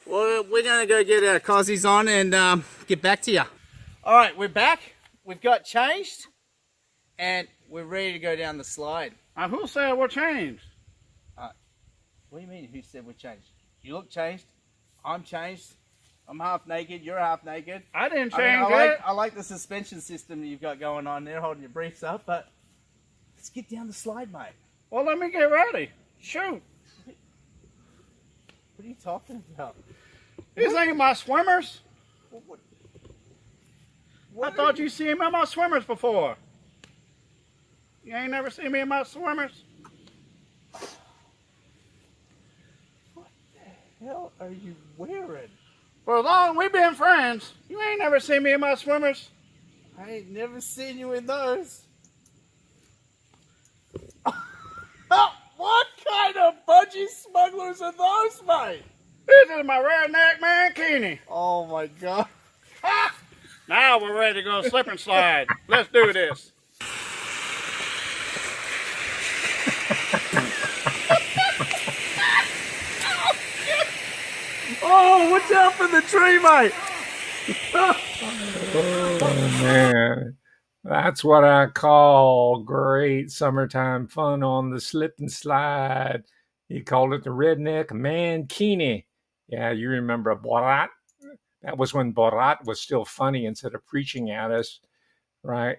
Well, we're going to go get our cozies on and get back to you. All right, we're back. We've got changed, and we're ready to go down the slide. Who said we're changed? What do you mean, who said we're changed? You look changed. I'm changed. I'm half naked. You're half naked. I didn't change I like the suspension system that you've got going on there, holding your briefs up, but let's get down the slide, mate. Well, let me get ready. Shoot. What are you talking about? These ain't my swimmers. What I thought you seen me in my swimmers before. You ain't never seen me in my swimmers? What the hell are you wearing? For as long as we've been friends, you ain't never seen me in my swimmers. I ain't never seen you in those. What kind of bungee colors are those, mate? This is my redneck mankini. Oh my god. Now we're ready to go slip and slide. Let's do this. Oh, watch out for the tree, mate. Oh man, that's what I call great summertime fun on the slip and slide. He called it the redneck mankini. Yeah, you remember Borat? That was when Borat was still funny instead of preaching at us, right?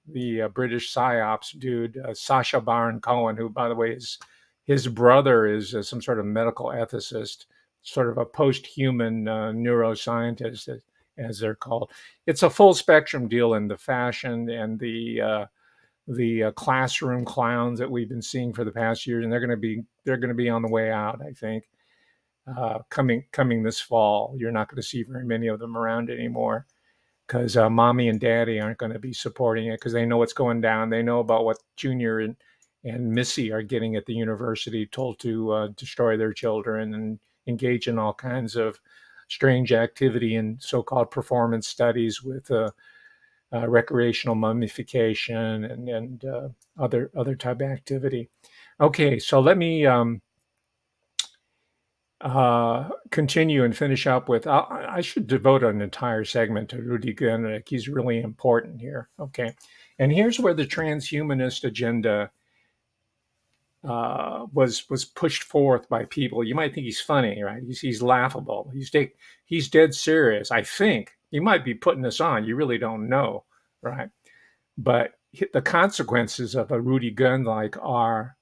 The British psyops dude, Sacha Baron Cohen, who, by the way, is his brother is some sort of medical ethicist, sort of a post-human neuroscientist, as they're called. It's a full spectrum deal in the fashion and the classroom clowns that we've been seeing for the past years, and they're going to be on the way out, I think. Coming this fall, you're not going to see very many of them around anymore because mommy and daddy aren't going to be supporting it because they know what's going down. They know about what Junior and Missy are getting at the university, told to destroy their children and engage in all kinds of strange activity in so-called performance studies with recreational mummification and other type of activity. Okay, so let me continue and finish up with. I should devote an entire segment to Rudy Guernrich. He's really important here. Okay, and here's where the transhumanist agenda was pushed forth by people. You might think he's funny, right? He's laughable. He's dead serious. I think he might be putting this on. You really don't know, right? But the consequences of a Rudy Guernrich are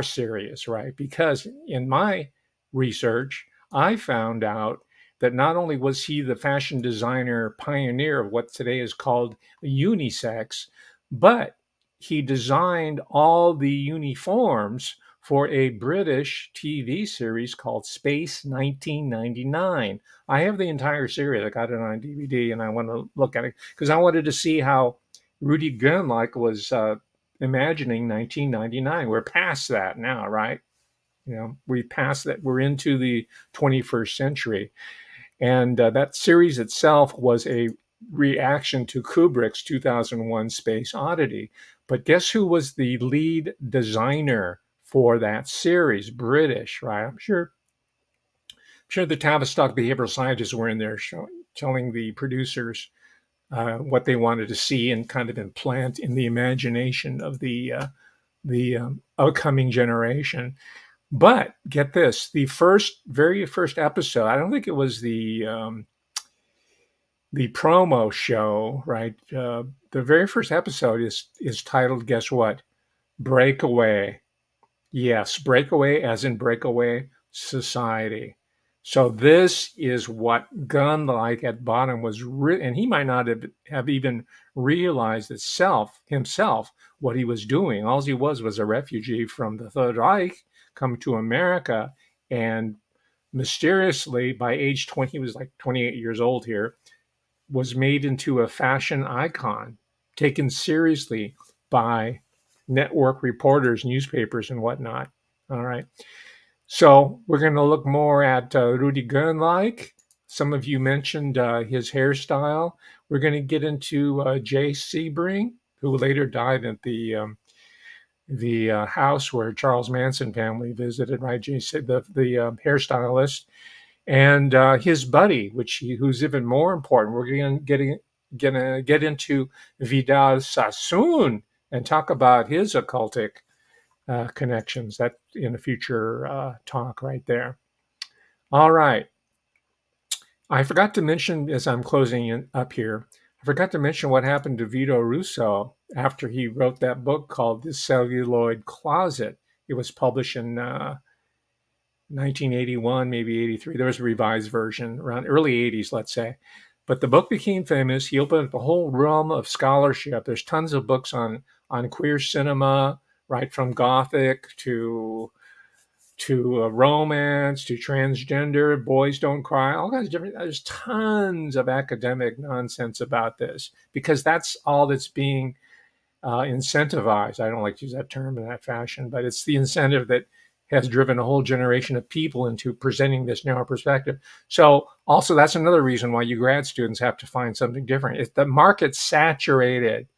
serious, right? Because in my research, I found out that not only was he the fashion designer pioneer of what today is called unisex, but he designed all the uniforms for a British TV series called Space 1999. I have the entire series. I got it on DVD and I want to look at it because I wanted to see how Rudy Guernrich was imagining 1999. We're past that now, right? You know, we passed that. We're into the 21st century. And that series itself was a reaction to Kubrick's 2001 Space Oddity. But guess who was the lead designer for that series? British, right? I'm sure the Tavistock behavioral scientists were in there telling the producers what they wanted to see and kind of implant in the imagination of the upcoming generation. But get this: the very first episode. I don't think it was the promo show, right? The very first episode is titled, guess what? Breakaway. Yes, breakaway, as in breakaway society. So this is what Gunlike at bottom was, and he might not have even realized himself what he was doing. All he was a refugee from the Third Reich, come to America, and mysteriously by age 20, he was like 28 years old here, was made into a fashion icon, taken seriously by network reporters, newspapers, and whatnot. All right. So we're going to look more at Rudy Guernrich. Some of you mentioned his hairstyle. We're going to get into Jay Sebring, who later died at the house where Charles Manson family visited, right? Jay, the hairstylist, and his buddy, who's even more important. We're going to get into Vidal Sassoon and talk about his occultic connections. That in a future talk right there. All right. I forgot to mention, as I'm closing up here, I forgot to mention what happened to Vito Russo after he wrote that book called The Celluloid Closet. It was published in 1981, maybe 83. There was a revised version around early 80s, let's say. But the book became famous. He opened up a whole realm of scholarship. There's tons of books on queer cinema, right from Gothic to romance to transgender, boys don't cry, all kinds of different. There's tons of academic nonsense about this because that's all that's being incentivized. I don't like to use that term in that fashion, but it's the incentive that has driven a whole generation of people into presenting this narrow perspective. So also that's another reason why you grad students have to find something different. If the market's saturated,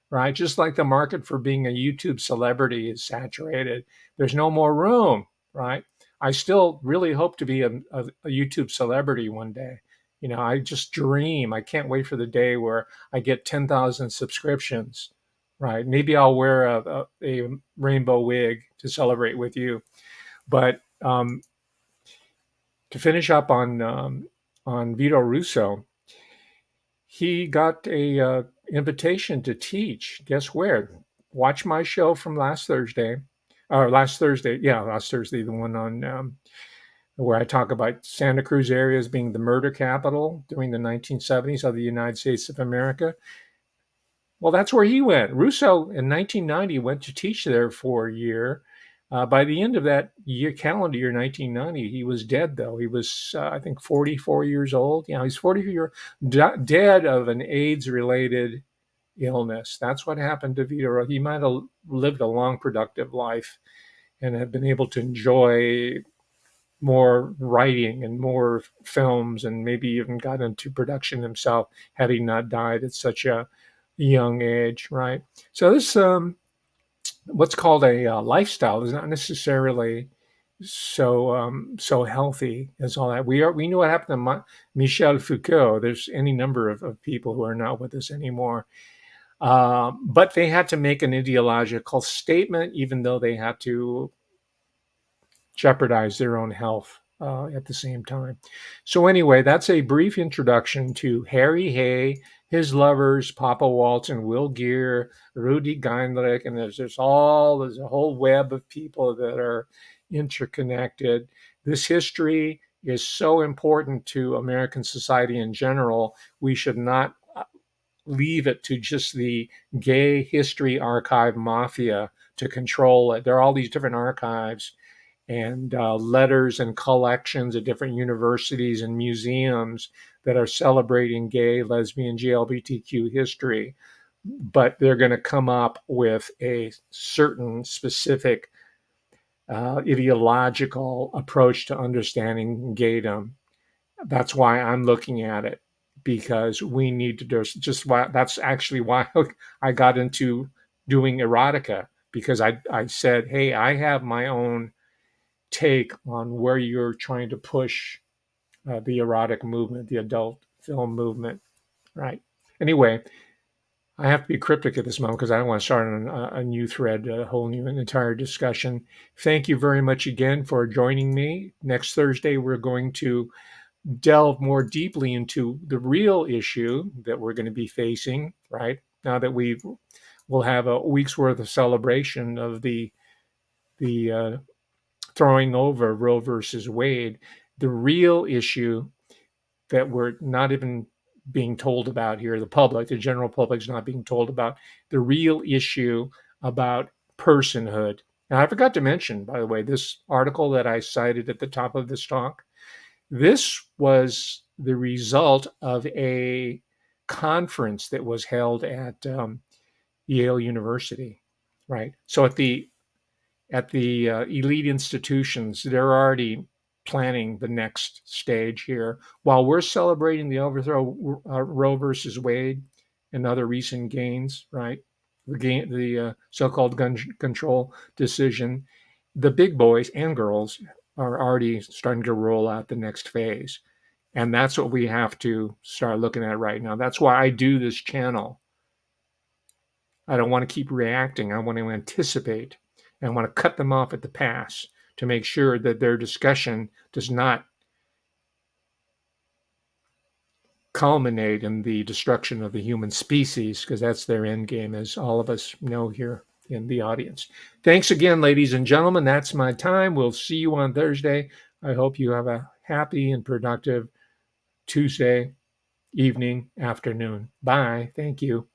right? Just like the market for being a YouTube celebrity is saturated. There's no more room, right? I still really hope to be a YouTube celebrity one day. I just dream. I can't wait for the day where I get 10,000 subscriptions, right? Maybe I'll wear a rainbow wig to celebrate with you. But to finish up on Vito Russo, he got a invitation to teach. Guess where? Watch my show from last Thursday, last Thursday. Yeah, last Thursday, the one on where I talk about Santa Cruz area as being the murder capital during the 1970s of the United States of America. Well, that's where he went. Russo in 1990 went to teach there for a year. By the end of that year, calendar year 1990, he was dead, though. He was, I think, 44 years old. He's 44 dead of an AIDS-related illness. That's what happened to Vito. He might have lived a long, productive life and have been able to enjoy more writing and more films and maybe even got into production himself had he not died at such a young age, right? So this what's called a lifestyle is not necessarily so healthy as all that. We know what happened to Michel Foucault. There's any number of people who are not with us anymore. But they had to make an ideological statement, even though they had to jeopardize their own health at the same time. So anyway, that's a brief introduction to Harry Hay, his lovers, Papa Waltz and Will Gear, Rudy Geinrich, and there's a whole web of people that are interconnected. This history is so important to American society in general. We should not leave it to just the gay history archive mafia to control it. There are all these different archives and letters and collections at different universities and museums that are celebrating gay, lesbian, GLBTQ history. But they're going to come up with a certain specific ideological approach to understanding gaydom. That's why I'm looking at it, because we need to just why that's actually why I got into doing erotica, because I said, hey, I have my own take on where you're trying to push the erotic movement, the adult film movement, right? Anyway, I have to be cryptic at this moment because I don't want to start a new thread, a whole new entire discussion. Thank you very much again for joining me. Next Thursday, we're going to delve more deeply into the real issue that we're going to be facing, right? Now that we'll have a week's worth of celebration of the throwing over Roe versus Wade, the real issue that we're not even being told about here, the general public's not being told about, the real issue about personhood. Now, I forgot to mention, by the way, this article that I cited at the top of this talk, this was the result of a conference that was held at Yale University, right? So at the elite institutions, they're already planning the next stage here. While we're celebrating the overthrow Roe versus Wade and other recent gains, right? The so-called gun control decision, the big boys and girls are already starting to roll out the next phase. And that's what we have to start looking at right now. That's why I do this channel. I don't want to keep reacting. I want to anticipate. And I want to cut them off at the pass to make sure that their discussion does not culminate in the destruction of the human species, because that's their end game, as all of us know here in the audience. Thanks again, ladies and gentlemen. That's my time. We'll see you on Thursday. I hope you have a happy and productive Tuesday evening, afternoon. Bye. Thank you.